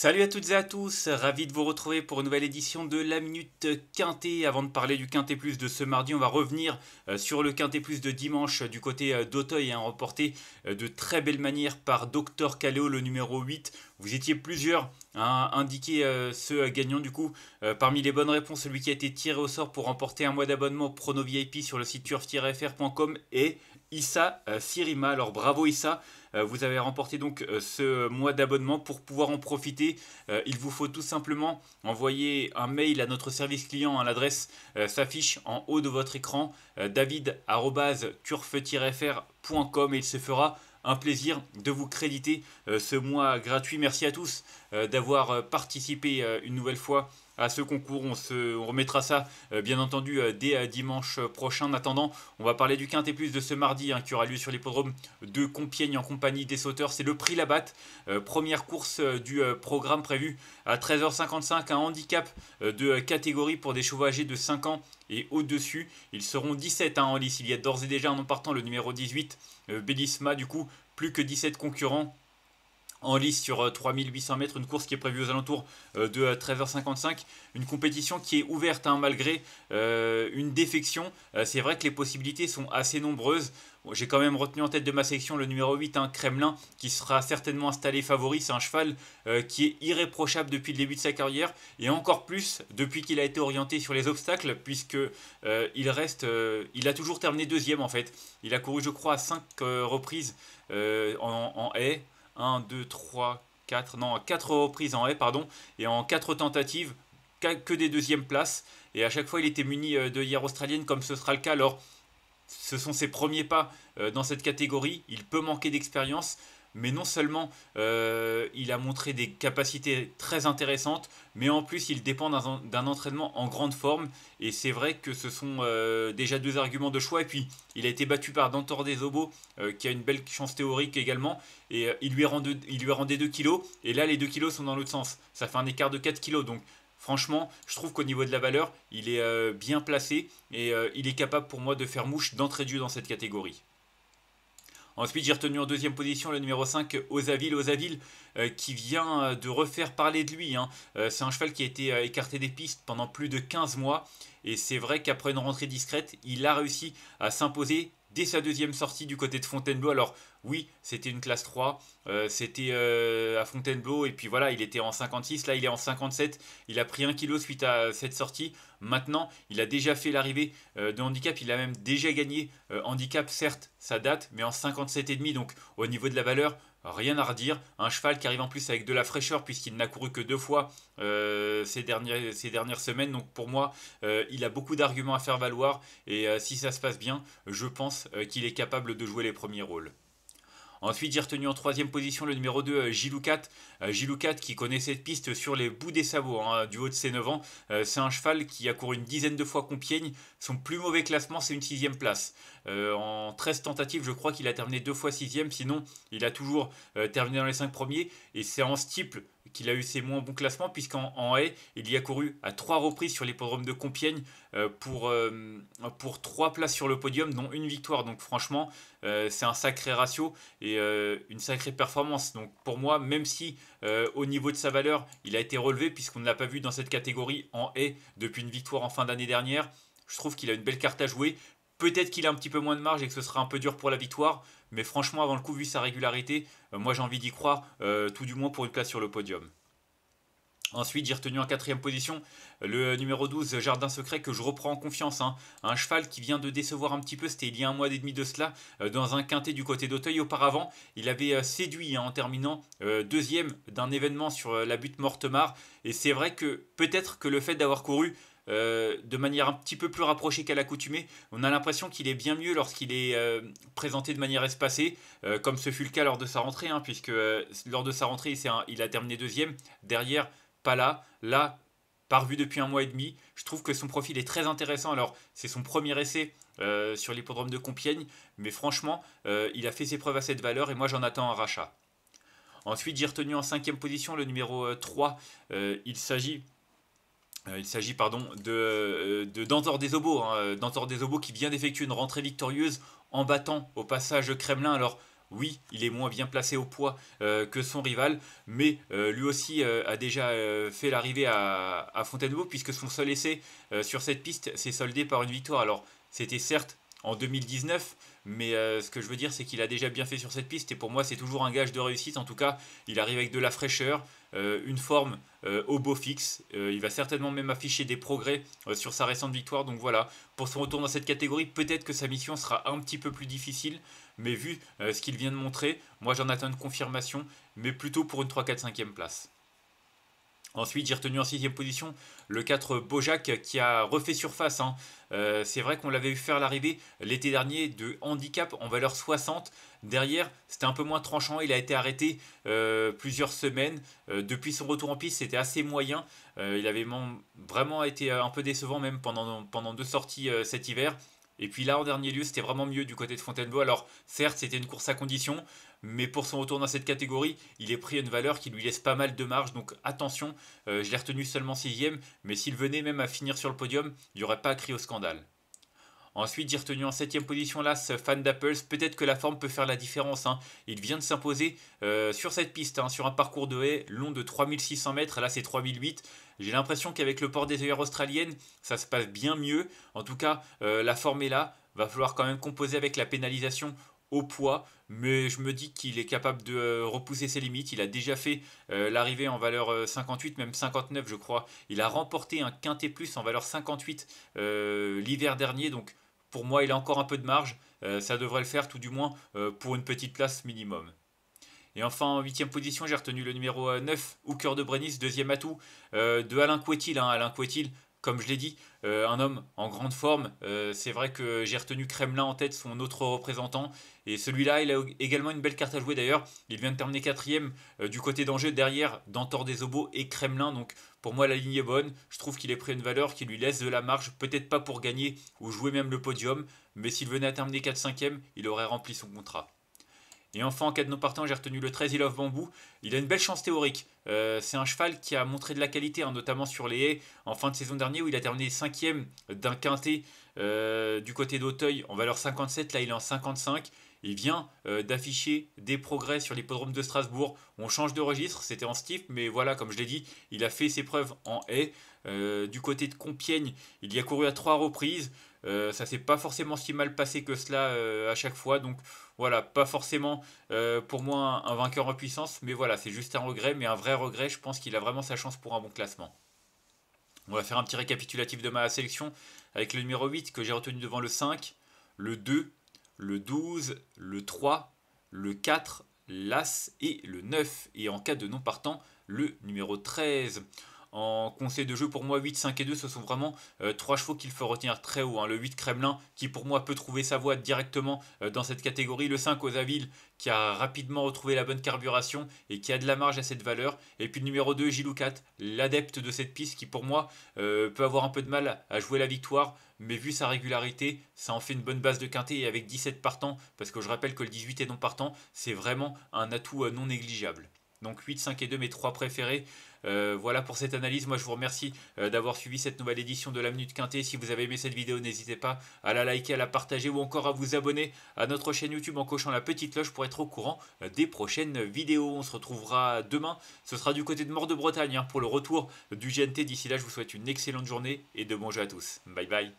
Salut à toutes et à tous, ravi de vous retrouver pour une nouvelle édition de la Minute Quintet. Avant de parler du Quintet Plus de ce mardi, on va revenir sur le Quintet Plus de dimanche du côté d'Auteuil, remporté de très belle manière par Dr Caléo, le numéro 8. Vous étiez plusieurs à indiquer ce gagnant du coup. Parmi les bonnes réponses, celui qui a été tiré au sort pour remporter un mois d'abonnement Prono VIP sur le site turf-fr.com est Issa Sirima. Alors bravo Issa, vous avez remporté donc ce mois d'abonnement. Pour pouvoir en profiter, il vous faut tout simplement envoyer un mail à notre service client. L'adresse s'affiche en haut de votre écran, david@turf-fr.com, et il se fera un plaisir de vous créditer ce mois gratuit. Merci à tous d'avoir participé une nouvelle fois à ce concours. On remettra ça bien entendu dès dimanche prochain. En attendant, on va parler du Quintet Plus de ce mardi qui aura lieu sur l'hippodrome de Compiègne en compagnie des sauteurs. C'est le prix Labatte, première course du programme prévu à 13h55, un handicap de catégorie pour des chevaux âgés de 5 ans et au-dessus. Ils seront 17 en lice. Il y a d'ores et déjà un nom partant, le numéro 18, Bellisma. Du coup, plus que 17 concurrents en lice sur 3800 mètres, une course qui est prévue aux alentours de 13h55, une compétition qui est ouverte malgré une défection. C'est vrai que les possibilités sont assez nombreuses. Bon, j'ai quand même retenu en tête de ma section le numéro 8, Kremlin, qui sera certainement installé favori. C'est un cheval qui est irréprochable depuis le début de sa carrière, et encore plus depuis qu'il a été orienté sur les obstacles, puisque il a toujours terminé deuxième en fait. Il a couru je crois à 5 reprises en haie. 1, 2, 3, 4, non, 4 reprises en haie, pardon, et en 4 tentatives, que des deuxièmes places. Et à chaque fois, il était muni de hier australienne, comme ce sera le cas. Alors, ce sont ses premiers pas dans cette catégorie. Il peut manquer d'expérience, mais non seulement il a montré des capacités très intéressantes, mais en plus il dépend d'un entraînement en grande forme. Et c'est vrai que ce sont déjà deux arguments de choix. Et puis il a été battu par Dantor des Obos, qui a une belle chance théorique également. Et il lui rendait 2 kilos. Et là, les 2 kilos sont dans l'autre sens. Ça fait un écart de 4 kilos. Donc franchement, je trouve qu'au niveau de la valeur, il est bien placé, et il est capable pour moi de faire mouche d'entrée de jeu dans cette catégorie. Ensuite, j'ai retenu en deuxième position le numéro 5, Osaville. Osaville qui vient de refaire parler de lui. C'est un cheval qui a été écarté des pistes pendant plus de 15 mois. Et c'est vrai qu'après une rentrée discrète, il a réussi à s'imposer dès sa deuxième sortie du côté de Fontainebleau. Alors oui, c'était une classe 3, c'était à Fontainebleau, et puis voilà, il était en 56, là il est en 57, il a pris 1 kilo suite à cette sortie. Maintenant, il a déjà fait l'arrivée de handicap, il a même déjà gagné handicap, certes, ça date, mais en 57,5, donc au niveau de la valeur, rien à redire. Un cheval qui arrive en plus avec de la fraîcheur, puisqu'il n'a couru que 2 fois ces dernières semaines. Donc pour moi, il a beaucoup d'arguments à faire valoir. Et si ça se passe bien, je pense qu'il est capable de jouer les premiers rôles. Ensuite, j'ai retenu en troisième position le numéro 2, Giloucat. Giloucat qui connaît cette piste sur les bouts des sabots du haut de ses 9 ans. C'est un cheval qui a couru une dizaine de fois Compiègne. Son plus mauvais classement, c'est une sixième place. En 13 tentatives, je crois qu'il a terminé 2 fois sixième. Sinon, il a toujours terminé dans les 5 premiers. Et c'est en steeple qu'il a eu ses moins bons classements, puisqu'en haie, il y a couru à 3 reprises sur l'hippodrome de Compiègne pour 3 places sur le podium, dont une victoire. Donc franchement, c'est un sacré ratio et une sacrée performance. Donc pour moi, même si au niveau de sa valeur, il a été relevé, puisqu'on ne l'a pas vu dans cette catégorie en haie depuis une victoire en fin d'année dernière, je trouve qu'il a une belle carte à jouer. Peut-être qu'il a un petit peu moins de marge et que ce sera un peu dur pour la victoire, mais franchement, avant le coup, vu sa régularité, moi j'ai envie d'y croire, tout du moins pour une place sur le podium. Ensuite, j'ai retenu en quatrième position le numéro 12, Jardin Secret, que je reprends en confiance. Un cheval qui vient de décevoir un petit peu, c'était il y a un mois et demi de cela, dans un quintet du côté d'Auteuil. Auparavant, il avait séduit en terminant deuxième d'un événement sur la butte Mortemart. Et c'est vrai que peut-être que le fait d'avoir couru de manière un petit peu plus rapprochée qu'à l'accoutumée, on a l'impression qu'il est bien mieux lorsqu'il est présenté de manière espacée, comme ce fut le cas lors de sa rentrée, puisque lors de sa rentrée, il a terminé deuxième. Derrière, pas là. Là, par vue depuis un mois et demi, je trouve que son profil est très intéressant. Alors, c'est son premier essai sur l'hippodrome de Compiègne, mais franchement, il a fait ses preuves à cette valeur, et moi j'en attends un rachat. Ensuite, j'ai retenu en cinquième position le numéro 3. Il s'agit de Dantor des Obos. Dantor des Obos qui vient d'effectuer une rentrée victorieuse en battant au passage Kremlin. Alors Oui, il est moins bien placé au poids que son rival, mais lui aussi a déjà fait l'arrivée à Fontainebleau, puisque son seul essai sur cette piste s'est soldé par une victoire. Alors, c'était certes en 2019, mais ce que je veux dire, c'est qu'il a déjà bien fait sur cette piste, et pour moi, c'est toujours un gage de réussite. En tout cas, il arrive avec de la fraîcheur, une forme au beau fixe. Il va certainement même afficher des progrès sur sa récente victoire. Donc voilà, pour son retour dans cette catégorie, peut-être que sa mission sera un petit peu plus difficile, mais vu ce qu'il vient de montrer, moi j'en attends une confirmation, mais plutôt pour une 3, 4, 5e place. Ensuite, j'ai retenu en 6e position le 4 Bojack qui a refait surface, hein. C'est vrai qu'on l'avait vu faire l'arrivée l'été dernier de handicap en valeur 60. Derrière, c'était un peu moins tranchant. Il a été arrêté plusieurs semaines. Depuis son retour en piste, c'était assez moyen. Il avait vraiment été un peu décevant même pendant 2 sorties cet hiver. Et puis là, en dernier lieu, c'était vraiment mieux du côté de Fontainebleau. Alors, certes, c'était une course à condition, mais pour son retour dans cette catégorie, il est pris à une valeur qui lui laisse pas mal de marge. Donc attention, je l'ai retenu seulement 6ème, mais s'il venait même à finir sur le podium, il n'y aurait pas à crier au scandale. Ensuite, j'ai retenu en 7ème position l'As Fan d'Apples. Peut-être que la forme peut faire la différence, hein. Il vient de s'imposer sur cette piste, hein, sur un parcours de haie long de 3600 mètres. Là, c'est 3008. J'ai l'impression qu'avec le port des œillères australiennes, ça se passe bien mieux. En tout cas, la forme est là. Va falloir quand même composer avec la pénalisation au poids, mais je me dis qu'il est capable de repousser ses limites. Il a déjà fait l'arrivée en valeur 58, même 59 je crois. Il a remporté un quintet plus en valeur 58 l'hiver dernier, donc pour moi il a encore un peu de marge. Ça devrait le faire tout du moins pour une petite place minimum. Et enfin, en 8ème position, j'ai retenu le numéro 9, Hooker de Brenis, deuxième atout de Alain Couetil, hein. Alain Couetil, comme je l'ai dit, un homme en grande forme. C'est vrai que j'ai retenu Kremlin en tête, son autre représentant. Et celui-là, il a également une belle carte à jouer d'ailleurs. Il vient de terminer 4ème du côté d'Angers, derrière Dantor des Obos et Kremlin. Donc pour moi, la ligne est bonne. Je trouve qu'il est pris une valeur qui lui laisse de la marge. Peut-être pas pour gagner ou jouer même le podium. Mais s'il venait à terminer 4-5ème, il aurait rempli son contrat. Et enfin, en cas de non partant, j'ai retenu le 13 Il of Bambou. Il a une belle chance théorique. C'est un cheval qui a montré de la qualité, hein, notamment sur les haies en fin de saison dernière où il a terminé 5ème d'un quintet du côté d'Auteuil en valeur 57. Là, il est en 55. Il vient d'afficher des progrès sur l'hippodrome de Strasbourg. On change de registre, c'était en stiff, mais voilà, comme je l'ai dit, il a fait ses preuves en haie. Du côté de Compiègne, il y a couru à 3 reprises. Ça s'est pas forcément si mal passé que cela à chaque fois. Donc voilà, pas forcément pour moi un vainqueur en puissance. Mais voilà, c'est juste un regret, mais un vrai regret. Je pense qu'il a vraiment sa chance pour un bon classement. On va faire un petit récapitulatif de ma sélection avec le numéro 8 que j'ai retenu devant le 5, le 2, le 12, le 3, le 4, l'As et le 9. Et en cas de non partant, le numéro 13. En conseil de jeu, pour moi, 8, 5 et 2, ce sont vraiment 3 chevaux qu'il faut retenir très haut, hein. Le 8 Kremlin, qui pour moi peut trouver sa voie directement dans cette catégorie. Le 5 Osaville, qui a rapidement retrouvé la bonne carburation et qui a de la marge à cette valeur. Et puis le numéro 2, Giloukat, l'adepte de cette piste, qui pour moi peut avoir un peu de mal à jouer la victoire. Mais vu sa régularité, ça en fait une bonne base de quintet. Et avec 17 partants, parce que je rappelle que le 18 est non partant, c'est vraiment un atout non négligeable. Donc 8, 5 et 2, mes 3 préférés. Voilà pour cette analyse. Moi, je vous remercie d'avoir suivi cette nouvelle édition de la Minute Quintet. Si vous avez aimé cette vidéo, n'hésitez pas à la liker, à la partager ou encore à vous abonner à notre chaîne YouTube en cochant la petite cloche pour être au courant des prochaines vidéos. On se retrouvera demain. Ce sera du côté de Mort de Bretagne, hein, pour le retour du GNT. D'ici là, je vous souhaite une excellente journée et de bons jeux à tous. Bye bye.